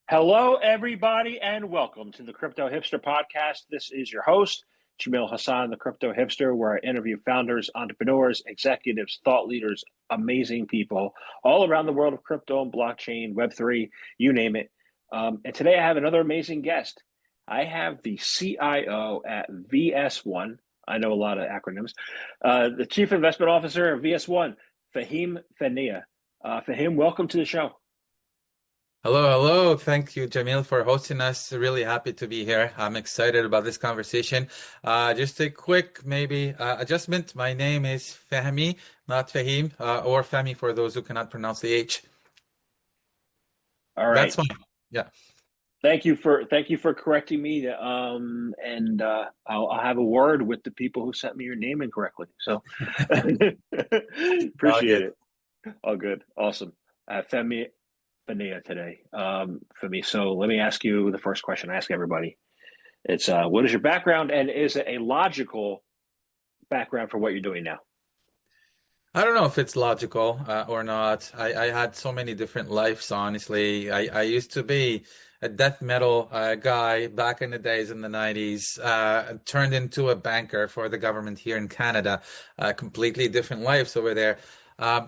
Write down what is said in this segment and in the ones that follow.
Hello, everybody, and welcome to the Crypto Hipster Podcast. This is your host, Jamil Hassan, the Crypto Hipster, where I interview founders, entrepreneurs, executives, thought leaders, amazing people all around the world of crypto and blockchain, Web3, you name it. And today I have another amazing guest. I have the CIO at VS1. I know a lot of acronyms. The Chief Investment Officer of VS1, Fehmi Fennia. Fahim, welcome to the show. Hello, hello. Thank you, Jamil, for hosting us. Really happy to be here. I'm excited about this conversation. Just a quick adjustment. My name is Fehmi, not Fahim, or Fehmi for those who cannot pronounce the H. All right. That's fine. Yeah. Thank you for correcting me. I'll have a word with the people who sent me your name incorrectly. So All appreciate good. it. All good. Awesome. Fehmi Fennia today for me. So let me ask you the first question I ask everybody. It's what is your background, and is it a logical background for what you're doing now? I don't know if it's logical or not. I had so many different lives, honestly. I used to be a death metal guy back in the days in the 90s, turned into a banker for the government here in Canada. Completely different lives over there.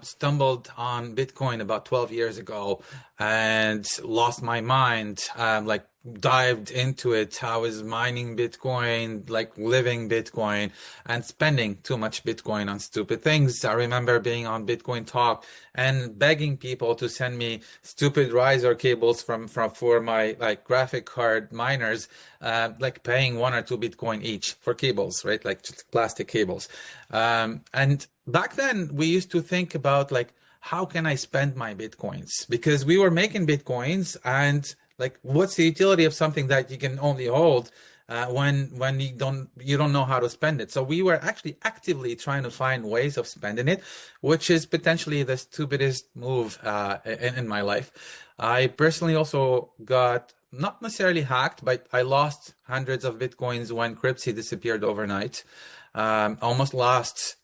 Stumbled on Bitcoin about 12 years ago and lost my mind. Like dived into it. I was mining Bitcoin, like living Bitcoin and spending too much Bitcoin on stupid things. I remember being on Bitcoin Talk and begging people to send me stupid riser cables for my like graphic card miners, like paying 1 or 2 Bitcoin each for cables, right? Like just plastic cables. And back then we used to think about like, how can I spend my Bitcoins? Because we were making Bitcoins and like, what's the utility of something that you can only hold when you don't know how to spend it? So we were actually actively trying to find ways of spending it, which is potentially the stupidest move in my life. I personally also got not necessarily hacked, but I lost hundreds of Bitcoins when Cryptsy disappeared overnight. Almost lost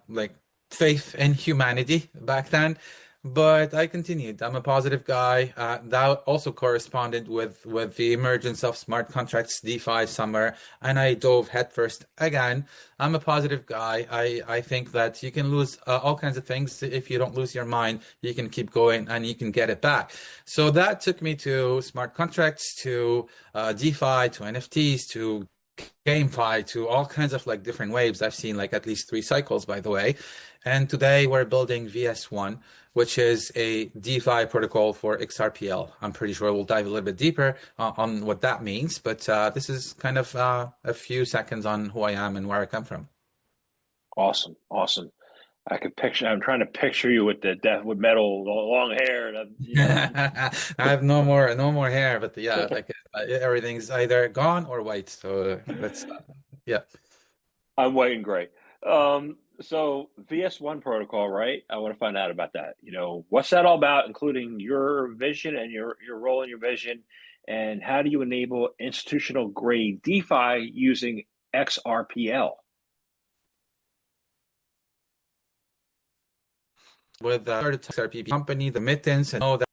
like faith in humanity back then. But I continued. I'm a positive guy. That also corresponded with the emergence of smart contracts, DeFi summer, and I dove headfirst again. I'm a positive guy. I think that you can lose all kinds of things. If you don't lose your mind, you can keep going and you can get it back. So that took me to smart contracts, to DeFi, to NFTs, to GameFi, to all kinds of like different waves. I've seen like at least 3 cycles, by the way. And today we're building VS1, which is a DeFi protocol for XRPL. I'm pretty sure we'll dive a little bit deeper on what that means, but this is kind of a few seconds on who I am and where I come from. Awesome, awesome. I could picture. I'm trying to picture you with the death with metal, long hair. I have no more hair, but yeah, like everything's either gone or white. So that's yeah. I'm white and gray. So VS1 protocol, right? I want to find out about that. What's that all about, including your vision and your role in your vision, and how do you enable institutional grade DeFi using XRPL? With XRP company, the mittens, and all that.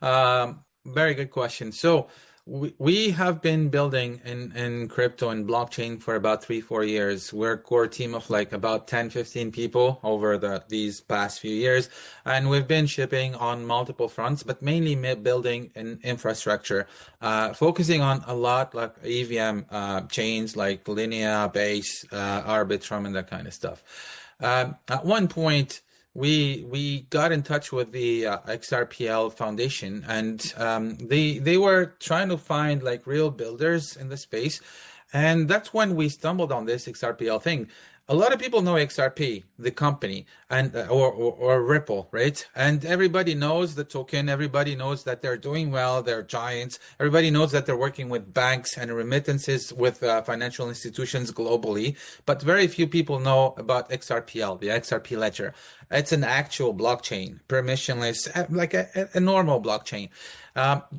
Yeah, very good question. So we have been building in crypto and blockchain for about 3, 4 years. We're a core team of like about 10, 15 people over these past few years. And we've been shipping on multiple fronts, but mainly building an infrastructure, focusing on a lot like EVM chains like Linea, Base, Arbitrum, and that kind of stuff. At one point, we got in touch with the XRPL Foundation, and they were trying to find like real builders in the space, and that's when we stumbled on this XRPL thing. A lot of people know XRP, the company, and or Ripple, right? And everybody knows the token. Everybody knows that they're doing well. They're giants. Everybody knows that they're working with banks and remittances with financial institutions globally. But very few people know about XRPL, the XRP ledger. It's an actual blockchain, permissionless, like a normal blockchain.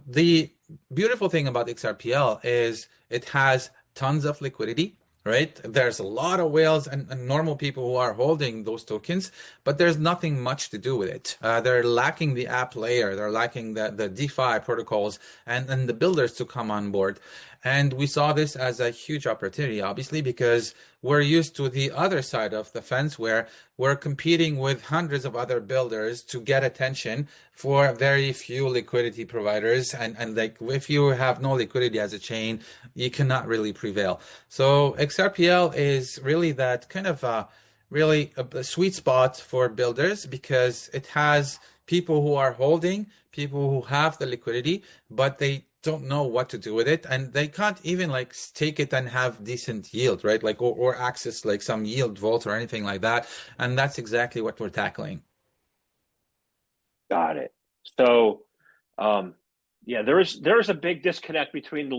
The beautiful thing about XRPL is it has tons of liquidity, right? There's a lot of whales and normal people who are holding those tokens, but there's nothing much to do with it. They're lacking the app layer, they're lacking the DeFi protocols and the builders to come on board. And we saw this as a huge opportunity, obviously, because we're used to the other side of the fence where we're competing with hundreds of other builders to get attention for very few liquidity providers. And like if you have no liquidity as a chain, you cannot really prevail. So XRPL is really that kind of really a sweet spot for builders because it has people who are holding, people who have the liquidity, but they don't know what to do with it, and they can't even like take it and have decent yield, right? Like or access like some yield vault or anything like that. And that's exactly what we're tackling. Got it. So, yeah, there is a big disconnect between the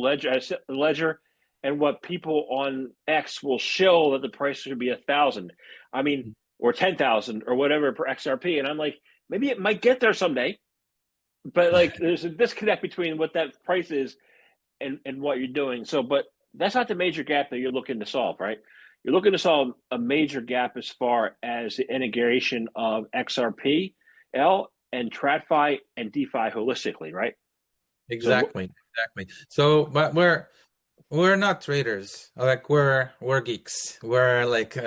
ledger and what people on X will show that the price should be 1,000. I mean, or 10,000 or whatever per XRP, and I'm like, maybe it might get there someday, but like, there's a disconnect between what that price is and what you're doing. So, but that's not the major gap that you're looking to solve, right? You're looking to solve a major gap as far as the integration of XRPL and TradFi and DeFi holistically, right? So, Exactly, exactly. So, but we're not traders. Like we're geeks. We're like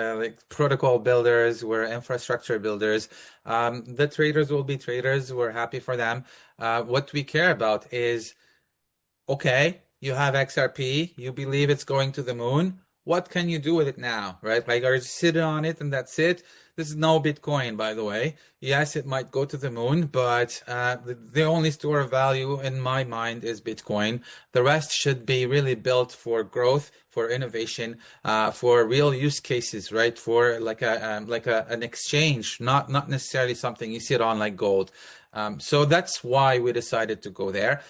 protocol builders. We're infrastructure builders. The traders will be traders. We're happy for them. What we care about is, okay, you have XRP, you believe it's going to the moon. What can you do with it now, right? Like, are you sitting on it and that's it? This is no Bitcoin, by the way. Yes, it might go to the moon, but the only store of value in my mind is Bitcoin. The rest should be really built for growth, for innovation, for real use cases, right? For like an exchange, not necessarily something you sit on like gold. So that's why we decided to go there.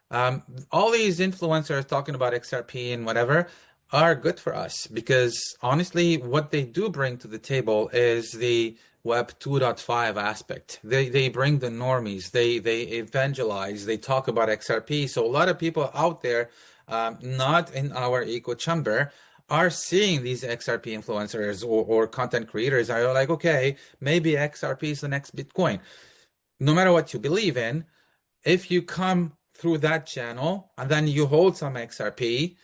All these influencers talking about XRP and whatever are good for us because honestly, what they do bring to the table is the Web 2.5 aspect. They bring the normies, they evangelize, they talk about XRP. So a lot of people out there, not in our echo chamber, are seeing these XRP influencers or content creators are like, okay, maybe XRP is the next Bitcoin. No matter what you believe in, if you come through that channel and then you hold some XRP,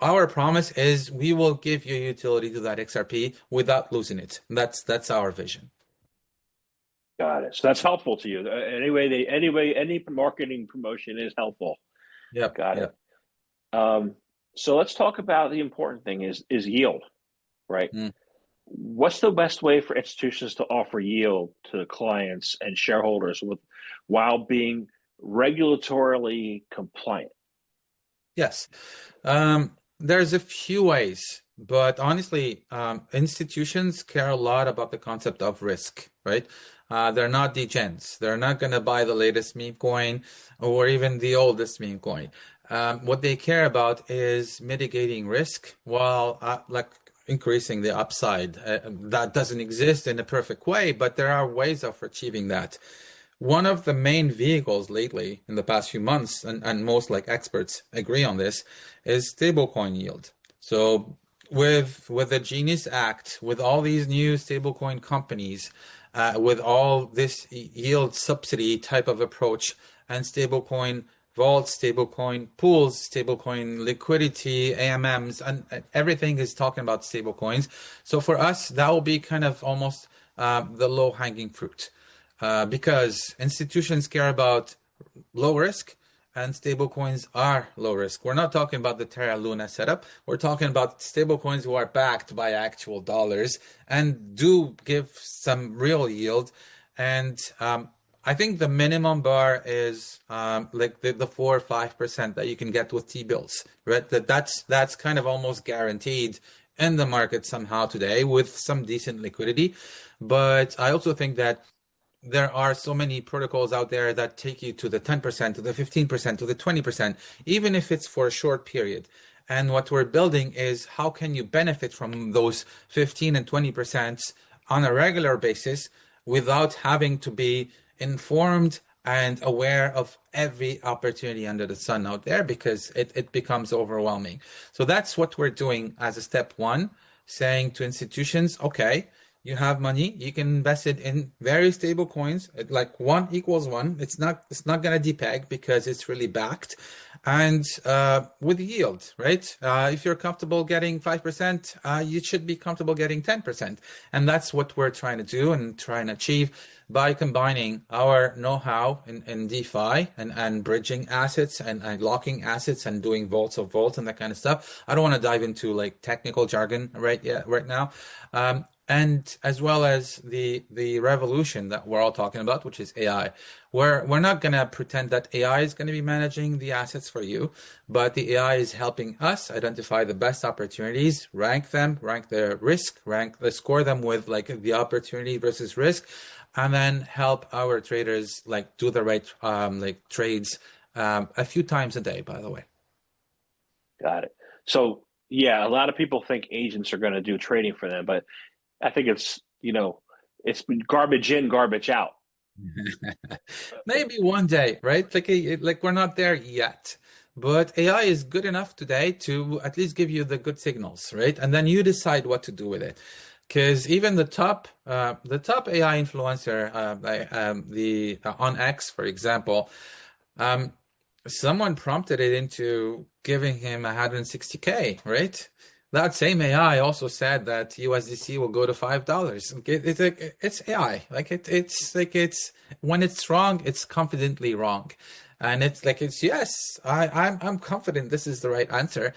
our promise is we will give you utility to that XRP without losing it. That's our vision. got it. So that's helpful to you. Anyway, any marketing promotion is helpful. Yep, Got it. yep. So let's talk about the important thing is yield, right? Mm. What's the best way for institutions to offer yield to clients and shareholders while being regulatorily compliant? Yes. There's a few ways, but honestly, institutions care a lot about the concept of risk, right? They're not degens. They're not going to buy the latest meme coin or even the oldest meme coin. What they care about is mitigating risk while like increasing the upside. That doesn't exist in a perfect way, but there are ways of achieving that. One of the main vehicles lately in the past few months, and most like experts agree on this, is stablecoin yield. So with the Genius Act, with all these new stablecoin companies, with all this yield subsidy type of approach and stablecoin vaults, stablecoin pools, stablecoin liquidity, AMMs, and everything is talking about stablecoins. So for us, that will be kind of almost the low-hanging fruit. Because institutions care about low risk and stablecoins are low risk. We're not talking about the Terra Luna setup. We're talking about stablecoins who are backed by actual dollars and do give some real yield. And I think the minimum bar is like the 4 or 5% that you can get with T-bills, right? That's kind of almost guaranteed in the market somehow today with some decent liquidity. But I also think that there are so many protocols out there that take you to the 10%, to the 15%, to the 20%, even if it's for a short period. And what we're building is how can you benefit from those 15 and 20% on a regular basis without having to be informed and aware of every opportunity under the sun out there because it becomes overwhelming. So that's what we're doing as a step one, saying to institutions, okay, you have money, you can invest it in very stable coins, like one equals one. It's not gonna depeg because it's really backed, and with yield, right? If you're comfortable getting 5%, you should be comfortable getting 10%, and that's what we're trying to do and try and achieve by combining our know-how in DeFi and bridging assets and locking assets and doing vaults of vault and that kind of stuff. I don't want to dive into like technical jargon right now. And as well as the revolution that we're all talking about, which is AI. We're not gonna pretend that AI is gonna be managing the assets for you, but the AI is helping us identify the best opportunities, rank them, rank their risk, score them with like the opportunity versus risk, and then help our traders like do the right like trades a few times a day, by the way. Got it. So yeah, a lot of people think agents are going to do trading for them, but I think it's garbage in, garbage out. Maybe one day, right? Like we're not there yet. But AI is good enough today to at least give you the good signals, right? And then you decide what to do with it. Because even the top AI influencer, the on X, for example, um, someone prompted it into giving him 160K, right? That same AI also said that USDC will go to $5. It's like it's AI. Like it's when it's wrong, it's confidently wrong. And it's like it's yes, I'm confident this is the right answer.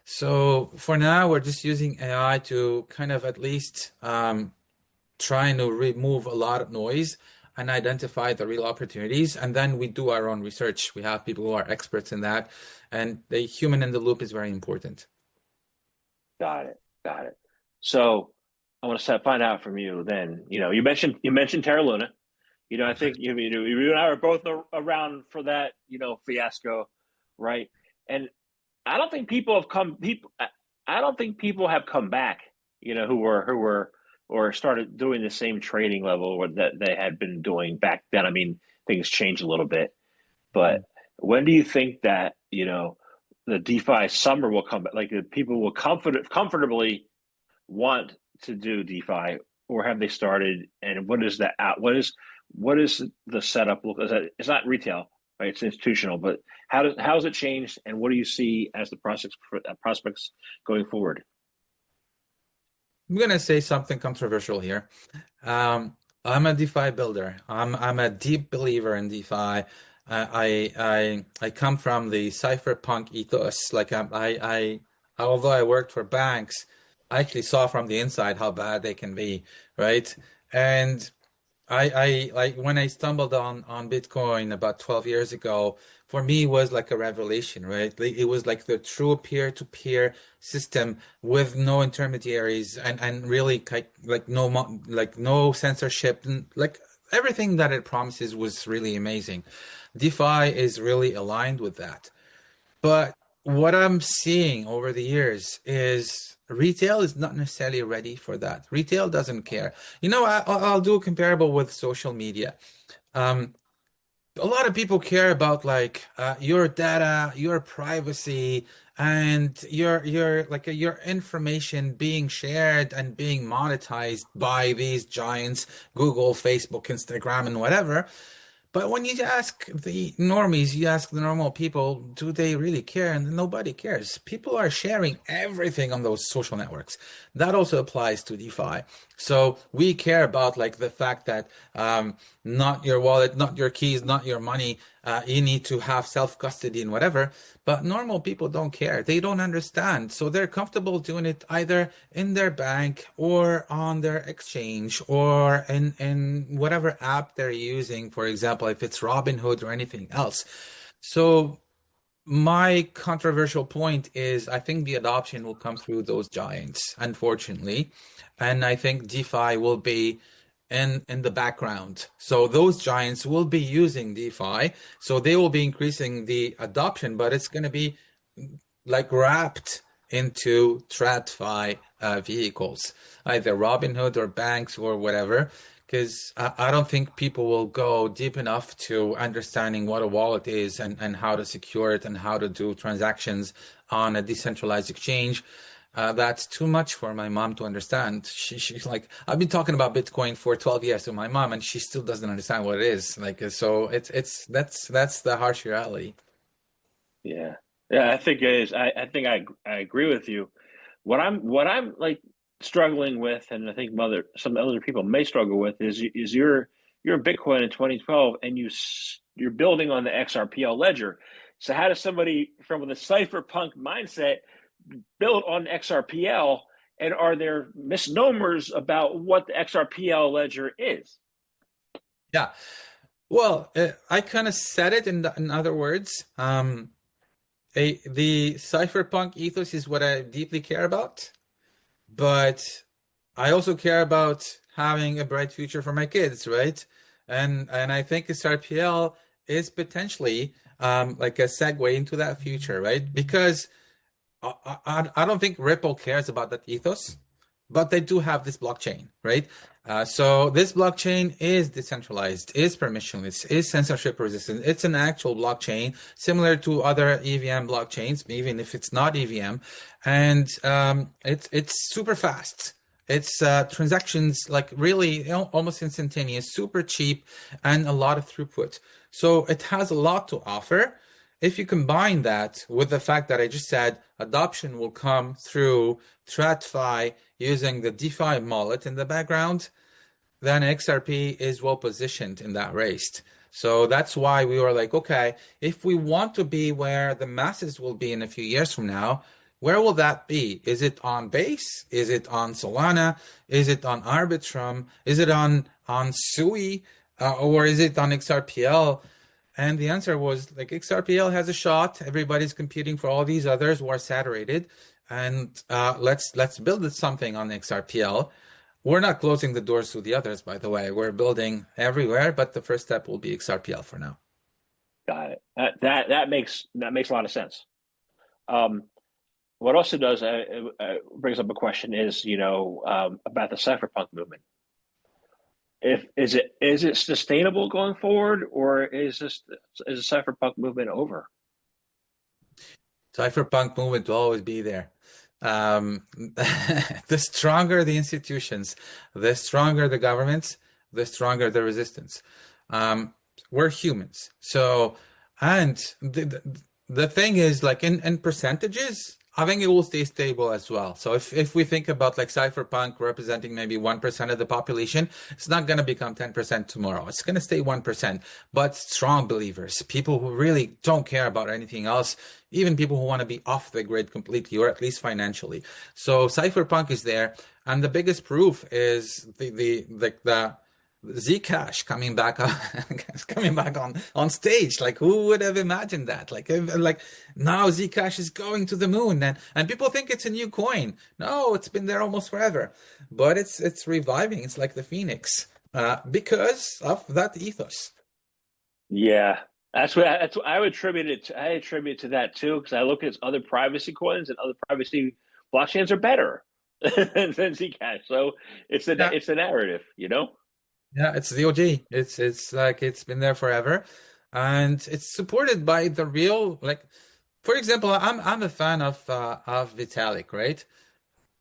So for now, we're just using AI to kind of at least trying to remove a lot of noise and identify the real opportunities. And then we do our own research. We have people who are experts in that, and the human in the loop is very important. Got it. Got it. So I want to find out from you then. You mentioned Terra Luna. I think you and I are both around for that, fiasco, right? And I don't think people have come people I don't think people have come back, who were or started doing the same trading level that they had been doing back then. I mean, things changed a little bit, but when do you think that, the DeFi summer will come back? Like the people will comfortably want to do DeFi, or have they started? And what is that out? What is the setup look? It's not retail, right? It's institutional, but how has it changed, and what do you see as the prospects going forward? I'm gonna say something controversial here. I'm a DeFi builder. I'm a deep believer in DeFi. I come from the cypherpunk ethos. Like although I worked for banks, I actually saw from the inside how bad they can be, right? And I like when I stumbled on Bitcoin about 12 years ago, for me was like a revelation, right? Like, it was like the true peer-to-peer system with no intermediaries and really like no censorship, and like everything that it promises was really amazing. DeFi is really aligned with that. But what I'm seeing over the years is retail is not necessarily ready for that. Retail doesn't care. I'll do a comparable with social media. Um, a lot of people care about like your data, your privacy, and your information being shared and being monetized by these giants, Google, Facebook, Instagram, and whatever. But when you ask the normies, you ask the normal people, do they really care? And nobody cares. People are sharing everything on those social networks. That also applies to DeFi. So we care about like the fact that not your wallet, not your keys, not your money. You need to have self-custody and whatever. But normal people don't care. They don't understand. So they're comfortable doing it either in their bank or on their exchange or in whatever app they're using, for example, if it's Robinhood or anything else. So my controversial point is I think the adoption will come through those giants, unfortunately. And I think DeFi will be in the background. So those giants will be using DeFi. So they will be increasing the adoption, but it's going to be like wrapped into TradFi vehicles, either Robinhood or banks or whatever. because I don't think people will go deep enough to understanding what a wallet is and how to secure it and how to do transactions on a decentralized exchange. That's too much for my mom to understand. She's like, I've been talking about Bitcoin for 12 years to my mom, and she still doesn't understand what it is. Like, so that's the harsh reality. Yeah. Yeah, I think it is. I think I agree with you. What I'm like struggling with, and I think some other people may struggle with, is you're in Bitcoin in 2012, and you're building on the XRPL ledger. So how does somebody from the cypherpunk mindset build on XRPL? And are there misnomers about what the XRPL ledger is? Yeah. Well, I kind of said it in other words. The cypherpunk ethos is what I deeply care about, but I also care about having a bright future for my kids, right? And I think SRPL is potentially like a segue into that future, right? Because I don't think Ripple cares about that ethos, but they do have this blockchain, right? So this blockchain is decentralized, is permissionless, is censorship resistant. It's an actual blockchain similar to other EVM blockchains, even if it's not EVM, and it's super fast. It's transactions like really, almost instantaneous, super cheap, and a lot of throughput. So it has a lot to offer. If you combine that with the fact that I just said adoption will come through TradFi using the DeFi wallet in the background, then XRP is well positioned in that race. So that's why we were like, okay, if we want to be where the masses will be in a few years from now, where will that be? Is it on Base? Is it on Solana? Is it on Arbitrum? Is it on Sui? Or is it on XRPL? And the answer was like XRPL has a shot. Everybody's competing for all these others who are saturated, and let's build something on XRPL. We're not closing the doors to the others, by the way. We're building everywhere, but the first step will be XRPL for now. Got it. That makes a lot of sense. Um, what also does brings up a question is about the cypherpunk movement. If is it sustainable going forward, or is the cypherpunk movement over? Cypherpunk movement will always be there. The stronger the institutions, the stronger the governments, the stronger the resistance. We're humans. So, and the thing is, like in percentages, I think it will stay stable as well. So if we think about like cypherpunk representing maybe 1% of the population, it's not going to become 10% tomorrow. It's going to stay 1%. But strong believers, people who really don't care about anything else, even people who want to be off the grid completely, or at least financially. So cypherpunk is there, and the biggest proof is the Zcash coming back on, coming back on stage. Like who would have imagined that? Like now Zcash is going to the moon, and people think it's a new coin. No, it's been there almost forever, but it's reviving. It's like the phoenix because of that ethos. Yeah, that's what I would attribute it to. I attribute it to that too, because I look at other privacy coins, and other privacy blockchains are better than Zcash. So Yeah, it's a narrative, you know? yeah, it's the OG. It's like it's been there forever, and it's supported by the real like. For example, I'm a fan of Vitalik, right?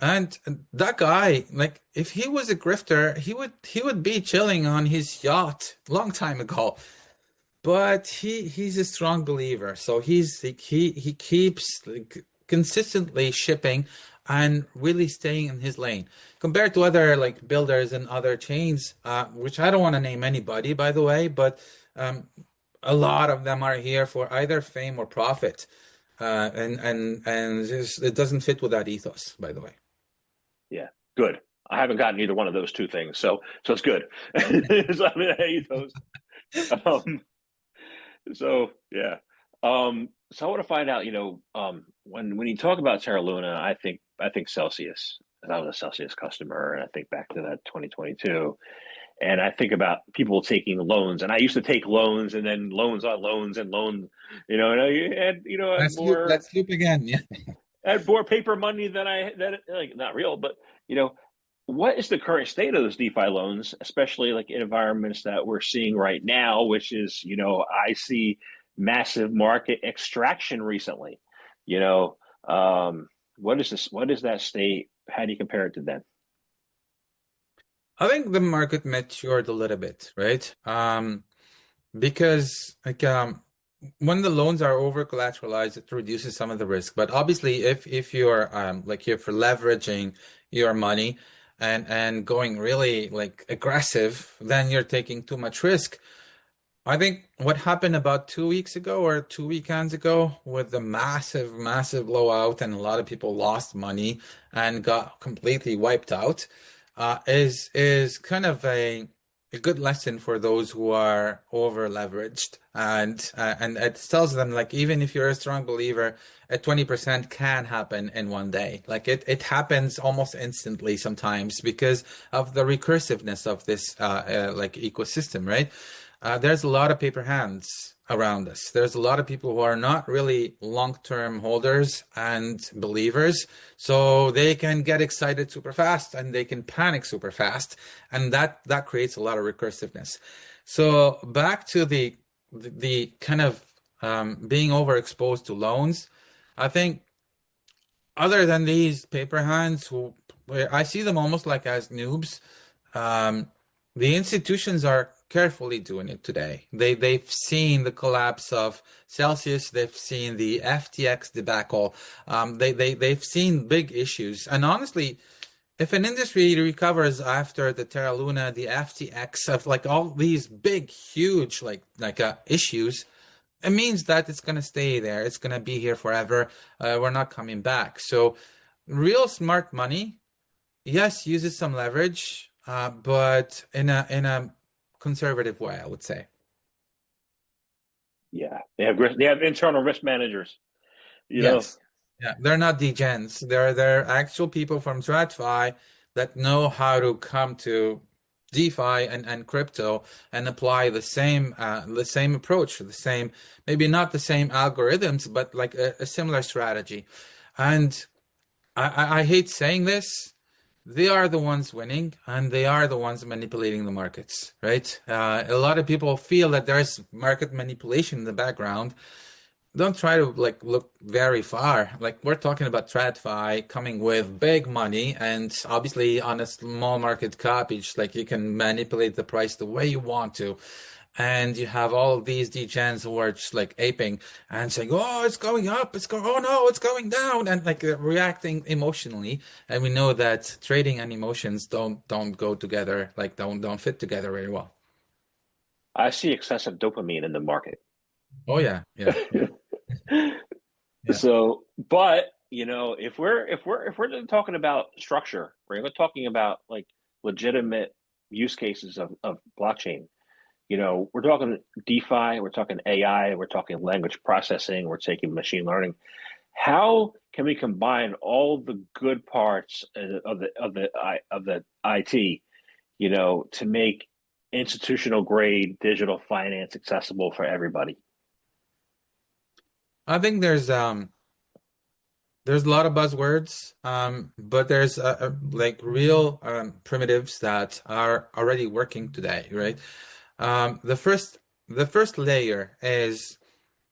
And that guy, like, if he was a grifter, he would be chilling on his yacht long time ago. But he's a strong believer, so he keeps like consistently shipping and really staying in his lane compared to other like builders and other chains, which I don't want to name anybody, by the way, but um, a lot of them are here for either fame or profit, and it doesn't fit with that ethos, by the way. Yeah, good. I haven't gotten either one of those two things, so it's good. So, I mean, I hate those. Um, so yeah. So I want to find out, when you talk about Terra Luna, I think Celsius. And I was a Celsius customer, and I think back to that 2022, and I think about people taking loans, and I used to take loans, and then loans on loans and loan, and I Let's loop again. Yeah. had more paper money than like not real, but you know. what is the current state of those DeFi loans, especially like in environments that we're seeing right now, which is, I see massive market extraction recently. You know, what is this? What is that state? How do you compare it to then? I think the market matured a little bit, right? Because when the loans are over collateralized, it reduces some of the risk. But obviously, if you're like if you're leveraging your money and going really like aggressive, then you're taking too much risk. I think what happened about 2 weeks ago or 2 weekends ago with the massive, massive blowout and a lot of people lost money and got completely wiped out, is kind of a good lesson for those who are over leveraged, and it tells them like even if you're a strong believer, a 20% can happen in one day. Like it happens almost instantly sometimes because of the recursiveness of this like ecosystem, right? There's a lot of paper hands around us. There's a lot of people who are not really long-term holders and believers, so they can get excited super fast and they can panic super fast, and that creates a lot of recursiveness. So back to the kind of being overexposed to loans, I think other than these paper hands who I see them almost like as noobs, um, the institutions are carefully doing it today. They've seen the collapse of Celsius. They've seen the FTX debacle. They've seen big issues. And honestly, if an industry recovers after the Terra Luna, the FTX, of like all these big, huge issues, it means that it's gonna stay there. It's gonna be here forever. We're not coming back. So, real smart money, yes, uses some leverage, but in a conservative way, I would say. Yeah, they have internal risk managers. You know, Yes. Yeah, they're not degens. They're actual people from TradFi that know how to come to DeFi and crypto and apply the same approach, the same, maybe not the same algorithms, but like a similar strategy. And I hate saying this, they are the ones winning and they are the ones manipulating the markets, right? A lot of people feel that there's market manipulation in the background. Don't try to like look very far. Like we're talking about TradFi coming with big money and obviously on a small market cap, each like you can manipulate the price the way you want to. And you have all of these degens who are just like aping and saying, "Oh, it's going up. It's going. Oh no, it's going down," and like reacting emotionally. And we know that trading and emotions don't go together. Like don't fit together very well. I see excessive dopamine in the market. Oh yeah, yeah, yeah, yeah. So, but if we're talking about structure, right? We're talking about like legitimate use cases of blockchain. We're talking DeFi, we're talking AI, we're talking language processing, we're taking machine learning. How can we combine all the good parts of the IT, to make institutional grade digital finance accessible for everybody? I think there's a lot of buzzwords, but there's like real primitives that are already working today, right? The first layer is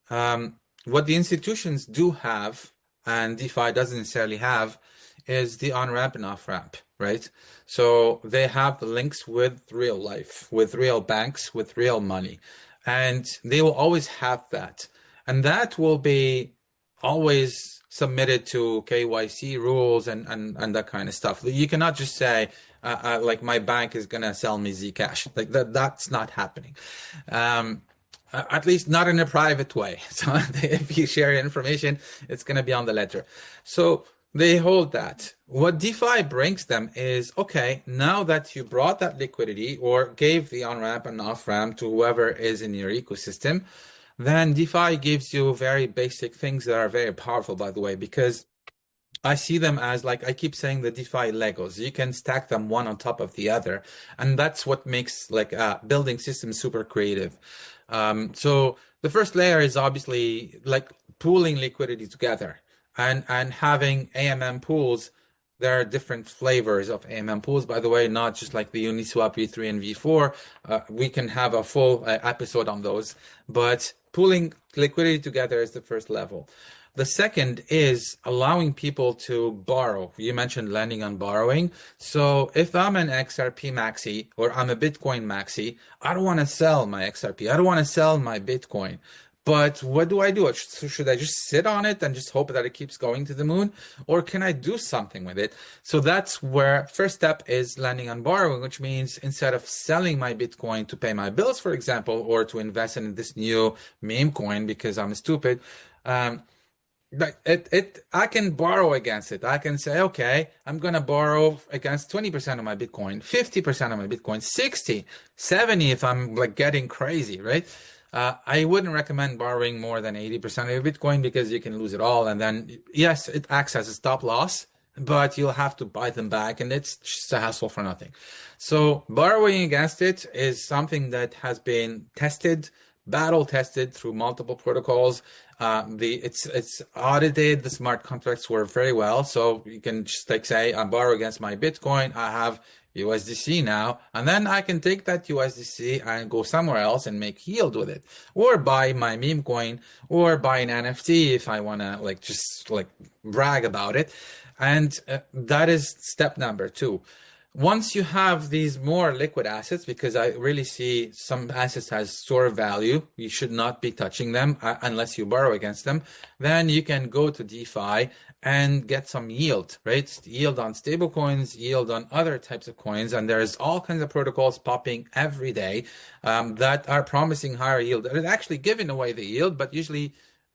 what the institutions do have, and DeFi doesn't necessarily have, is the on-ramp and off-ramp, right? So they have the links with real life, with real banks, with real money, and they will always have that. And that will be always submitted to KYC rules and that kind of stuff. You cannot just say, like my bank is gonna sell me Zcash. Like that's not happening. Um, at least not in a private way. So if you share information, it's going to be on the ledger. So they hold that. What DeFi brings them is, okay, now that you brought that liquidity or gave the on-ramp and off-ramp to whoever is in your ecosystem, then DeFi gives you very basic things that are very powerful, by the way, because I see them as like I keep saying the DeFi Legos. You can stack them one on top of the other, and that's what makes like building systems super creative. So the first layer is obviously like pooling liquidity together and having AMM pools There are different flavors of AMM pools, by the way, not just like the Uniswap V3 and V4. We can have a full episode on those, but pooling liquidity together is the first level. The second is allowing people to borrow. You mentioned lending on borrowing. So if I'm an XRP maxi or I'm a Bitcoin maxi, I don't want to sell my XRP. I don't want to sell my Bitcoin. But what do I do? Should I just sit on it and just hope that it keeps going to the moon? Or can I do something with it? So that's where first step is lending on borrowing, which means instead of selling my Bitcoin to pay my bills, for example, or to invest in this new meme coin because I'm stupid, I can borrow against it. I can say, okay, I'm gonna borrow against 20% of my Bitcoin, 50% of my Bitcoin, 60, 70 if I'm like getting crazy, right? I wouldn't recommend borrowing more than 80% of your Bitcoin because you can lose it all. And then, yes, it acts as a stop loss, but you'll have to buy them back and it's just a hassle for nothing. So borrowing against it is something that has been tested, battle tested through multiple protocols. It's audited. The smart contracts work very well. So you can just like say, I borrow against my Bitcoin. I have USDC now, and then I can take that USDC and go somewhere else and make yield with it, or buy my meme coin, or buy an NFT if I want to like just like brag about it. And that is step number two. Once you have these more liquid assets, because I really see some assets as store value, you should not be touching them unless you borrow against them, then you can go to DeFi and get some yield, right? Yield on stable coins, yield on other types of coins. And there's all kinds of protocols popping every day that are promising higher yield. They're actually giving away the yield, but usually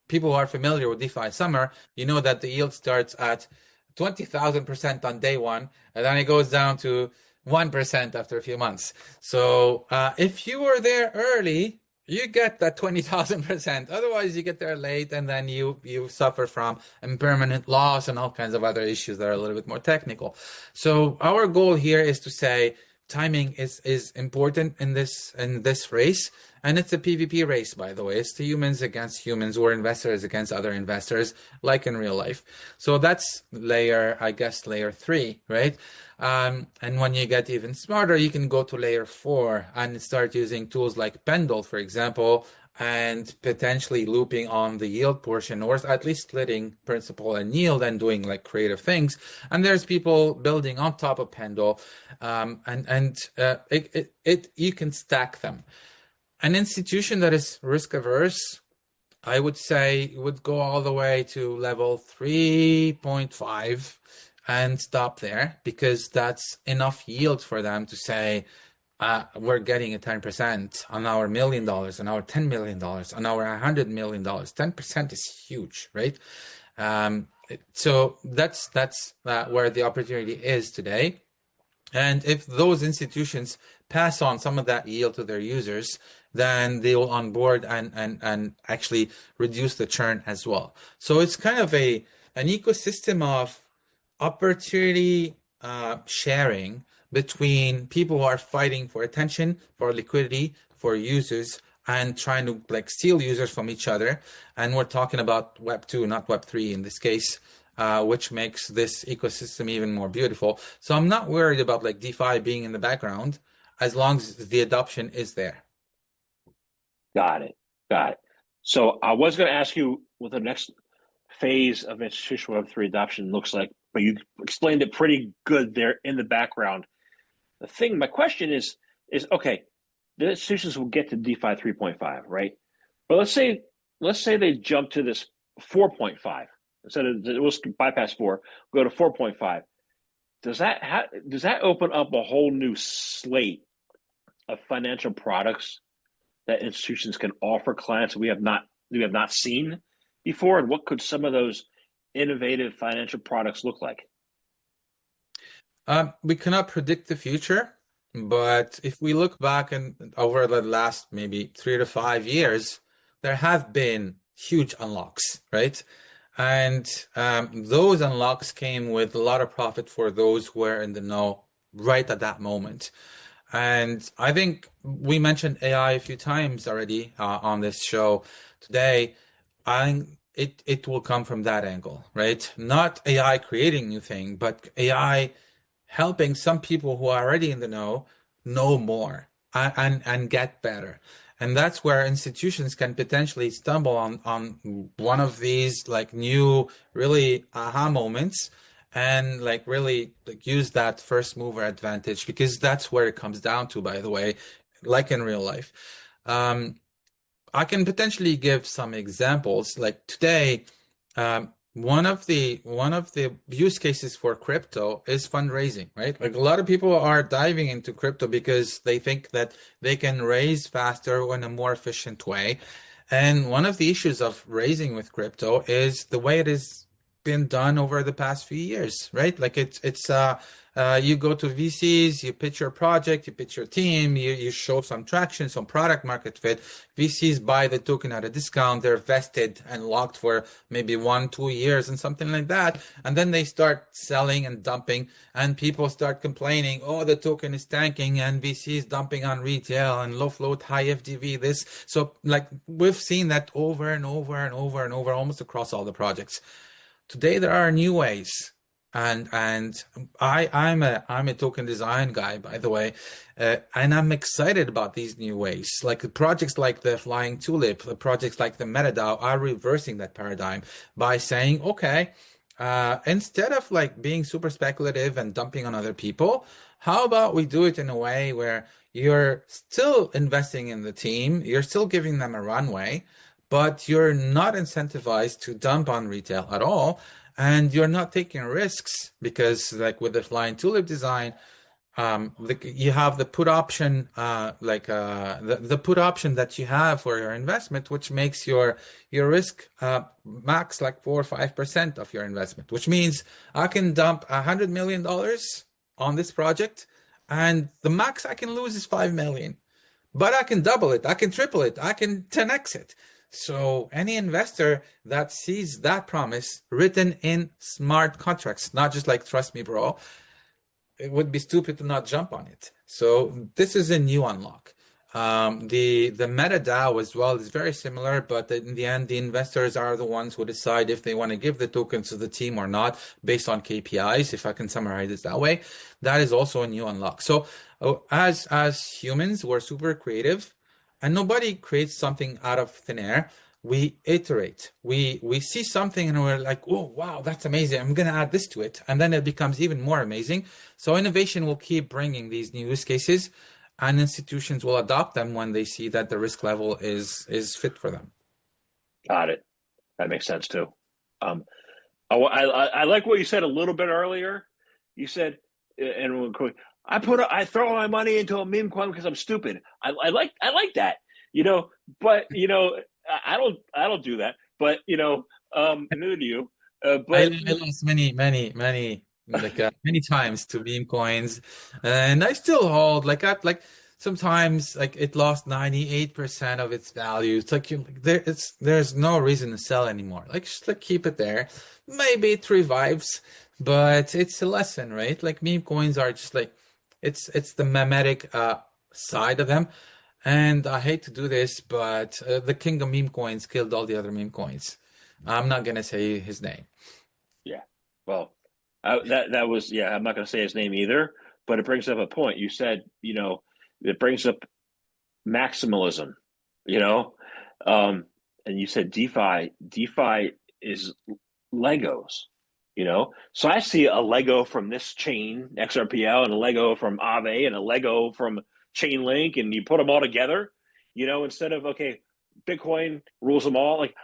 people who are familiar with DeFi Summer, you know that the yield starts at 20,000% on day one, and then it goes down to 1% after a few months. So if you were there early, you get that 20,000%. Otherwise, you get there late, and then you suffer from impermanent loss and all kinds of other issues that are a little bit more technical. So our goal here is to say timing is important in this race. And it's a PvP race, by the way. It's the humans against humans or investors against other investors, like in real life. So that's layer 3, right? And when you get even smarter, you can go to layer 4 and start using tools like Pendle, for example, and potentially looping on the yield portion, or at least splitting principal and yield and doing like creative things. And there's people building on top of Pendle, you can stack them. An institution that is risk averse, I would say, would go all the way to level 3.5 and stop there, because that's enough yield for them to say, we're getting a 10% on our $1 million, on our $10 million, on our $100 million. 10% is huge, right? So that's where the opportunity is today. And if those institutions pass on some of that yield to their users, then they will onboard and actually reduce the churn as well. So it's kind of an ecosystem of opportunity sharing between people who are fighting for attention, for liquidity, for users, and trying to like steal users from each other. And we're talking about Web 2, not Web 3 in this case. Which makes this ecosystem even more beautiful. So I'm not worried about like DeFi being in the background as long as the adoption is there. Got it. So I was going to ask you what the next phase of institutional Web3 adoption looks like, but you explained it pretty good there in the background. My question is okay, the institutions will get to DeFi 3.5, right? But let's say they jump to this 4.5. Instead of we'll bypass 4, go to 4.5. Does that open up a whole new slate of financial products that institutions can offer clients we have not seen before? And what could some of those innovative financial products look like? We cannot predict the future, but if we look back and over the last maybe 3 to 5 years, there have been huge unlocks, right? And those unlocks came with a lot of profit for those who were in the know right at that moment. And I think we mentioned AI a few times already on this show today. it will come from that angle, right? Not AI creating new thing, but AI helping some people who are already in the know more and get better. And that's where institutions can potentially stumble on one of these like new really aha moments and like really like use that first mover advantage, because that's where it comes down to, by the way, like in real life. Um, I can potentially give some examples. Like today, one of the use cases for crypto is fundraising, right? Like a lot of people are diving into crypto because they think that they can raise faster in a more efficient way. And one of the issues of raising with crypto is the way it is been done over the past few years, right? Like it's you go to VCs, you pitch your project, you pitch your team, you show some traction, some product market fit. VCs buy the token at a discount, they're vested and locked for maybe 1, 2 years and something like that. And then they start selling and dumping, and people start complaining, oh, the token is tanking, and VCs dumping on retail and low float, high FDV, this. So like we've seen that over and over and over and over, almost across all the projects. Today there are new ways, and I'm a token design guy, by the way, and I'm excited about these new ways. Like projects like the Flying Tulip, projects like the MetaDAO are reversing that paradigm by saying, okay, instead of like being super speculative and dumping on other people, how about we do it in a way where you're still investing in the team, you're still giving them a runway, but you're not incentivized to dump on retail at all, and you're not taking risks because, like with the Flying Tulip design, you have the put option, the put option that you have for your investment, which makes your risk max like 4 or 5% of your investment, which means I can dump $100 million on this project, and the max I can lose is 5 million, but I can double it, I can triple it, I can 10x it. So any investor that sees that promise written in smart contracts, not just like, trust me, bro, it would be stupid to not jump on it. So this is a new unlock. The MetaDAO as well is very similar, but in the end, the investors are the ones who decide if they want to give the tokens to the team or not, based on KPIs, if I can summarize it that way. That is also a new unlock. So as humans, we're super creative, and nobody creates something out of thin air. We iterate. We see something and we're like, oh wow, that's amazing, I'm gonna add this to it, and then it becomes even more amazing. So innovation will keep bringing these new use cases, and institutions will adopt them when they see that the risk level is fit for them. Got it. That makes sense too. I like what you said a little bit earlier. You said, and I throw my money into a meme coin because I'm stupid. I like that, but I don't do that. But neither do you. But I lost many times to meme coins, and I still hold like sometimes like it lost 98% of its value. It's like there's no reason to sell anymore. Like just like keep it there. Maybe it revives, but it's a lesson, right? Like meme coins are just like it's the memetic side of them. And I hate to do this, but the king of meme coins killed all the other meme coins. I'm not gonna say his name. yeah, well, that was, yeah. I'm not going to say his name either, but it brings up a point. You said, it brings up maximalism, you know, and you said DeFi. DeFi is Legos, So I see a Lego from this chain, XRPL, and a Lego from Aave, and a Lego from Chainlink, and you put them all together, instead of, okay, Bitcoin rules them all. Like,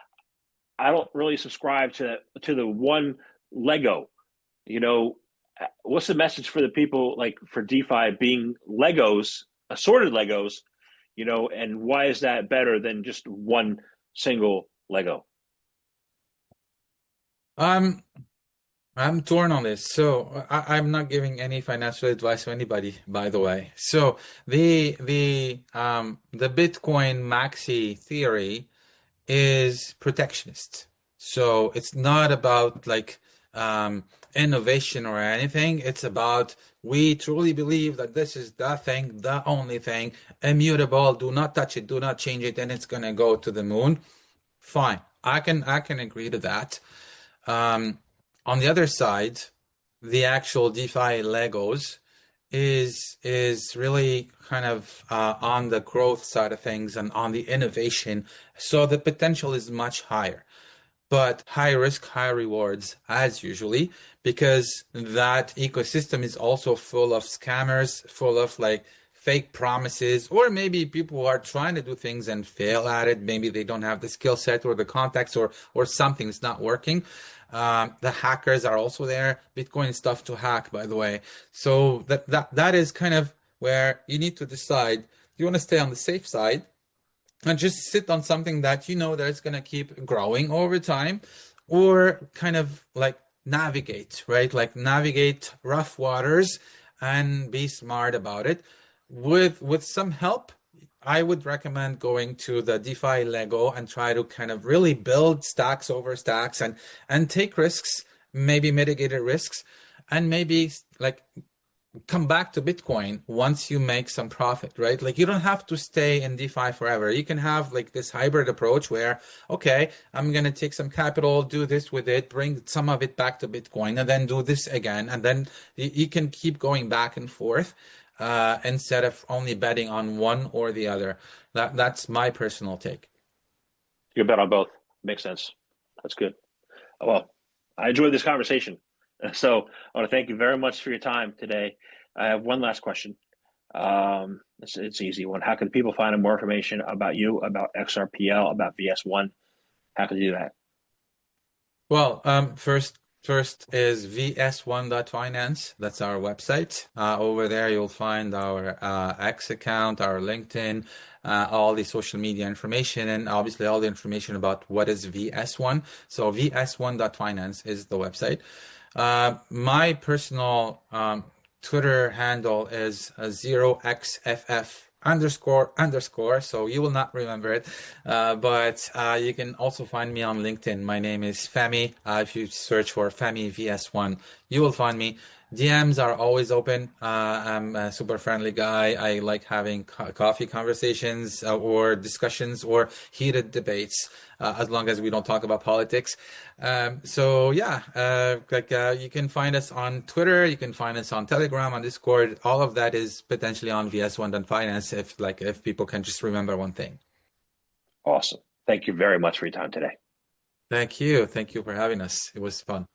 I don't really subscribe to the one Lego. What's the message for the people, like for DeFi being Legos, assorted Legos, and why is that better than just one single Lego? I'm torn on this. So I'm not giving any financial advice to anybody, by the way. So the Bitcoin maxi theory is protectionist. So it's not about like innovation or anything. It's about, we truly believe that this is the thing, the only thing, immutable. Do not touch it, do not change it, and it's gonna go to the moon. Fine. I can agree to that. On the other side, the actual DeFi Legos is really kind of on the growth side of things and on the innovation. So the potential is much higher, but high risk, high rewards as usually, because that ecosystem is also full of scammers, full of like fake promises, or maybe people who are trying to do things and fail at it. Maybe they don't have the skill set or the context, or something's not working. The hackers are also there. Bitcoin is tough to hack, by the way. So that is kind of where you need to decide. Do you want to stay on the safe side and just sit on something that you know that it's going to keep growing over time, or kind of like navigate, right? Like navigate rough waters and be smart about it. With some help, I would recommend going to the DeFi Lego and try to kind of really build stacks over stacks and take risks, maybe mitigated risks, and maybe like come back to Bitcoin once you make some profit, right? Like you don't have to stay in DeFi forever. You can have like this hybrid approach where, okay, I'm going to take some capital, do this with it, bring some of it back to Bitcoin, and then do this again. And then you can keep going back and forth instead of only betting on one or the other. That's my personal take. You bet on both. Makes sense. That's good. Well, I enjoyed this conversation. So I want to thank you very much for your time today. I have one last question. It's an easy one. How can people find more information about you, about XRPL, about VS1? How can they do that? Well, first is vs1.finance. That's our website. Over there, you'll find our X account, our LinkedIn, all the social media information, and obviously all the information about what is VS1. So vs1.finance is the website. My personal Twitter handle is 0xff__. So you will not remember it, but you can also find me on LinkedIn. My name is Fehmi. If you search for Fehmi VS1, you will find me. DMs are always open. I'm a super friendly guy. I like having coffee conversations or discussions or heated debates, as long as we don't talk about politics. So yeah, you can find us on Twitter. You can find us on Telegram, on Discord. All of that is potentially on VS1.finance if people can just remember one thing. Awesome. Thank you very much for your time today. Thank you. Thank you for having us. It was fun.